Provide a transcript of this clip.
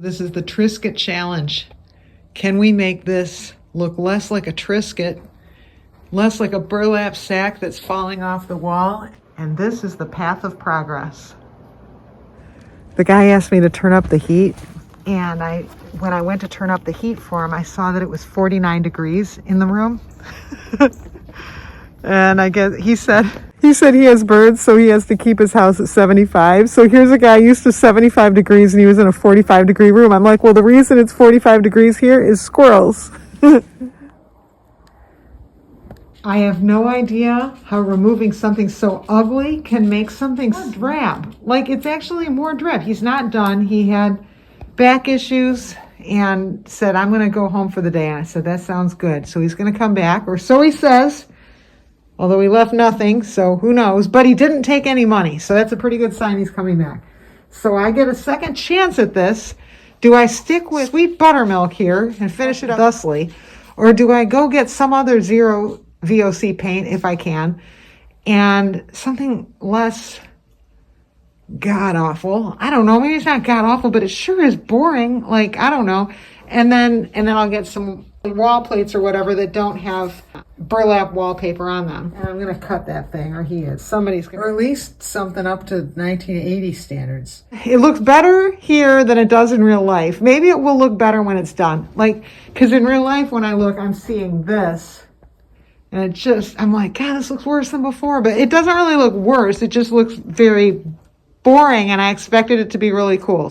This is the Trisket challenge. Can we make this look less like a Trisket, less like a burlap sack that's falling off the wall? And this is the path of progress. The guy asked me to turn up the heat, and when I went to turn up the heat for him, I saw that it was 49 degrees in the room. And I guess he said he has birds, so he has to keep his house at 75. So here's a guy used to 75 degrees and he was in a 45-degree room. I'm like, well, the reason it's 45 degrees here is squirrels. I have no idea how removing something so ugly can make something drab. Like, it's actually more drab. He's not done. He had back issues and said, I'm going to go home for the day. And I said, that sounds good. So he's going to come back, or so he says. Although he left nothing, so who knows. But he didn't take any money, so that's a pretty good sign he's coming back. So I get a second chance at this. Do I stick with sweet buttermilk here and finish it up thusly? Or do I go get some other zero VOC paint, if I can, and something less god-awful? I don't know, maybe it's not god-awful, but it sure is boring. Like, I don't know. And then I'll get some wall plates or whatever that don't have burlap wallpaper on them. And I'm going to cut that thing, or he is. Somebody's going to, or at least something up to 1980 standards. It looks better here than it does in real life. Maybe it will look better when it's done. Like, because in real life, when I look, I'm seeing this. And I'm like, God, this looks worse than before. But it doesn't really look worse. It just looks very boring, and I expected it to be really cool.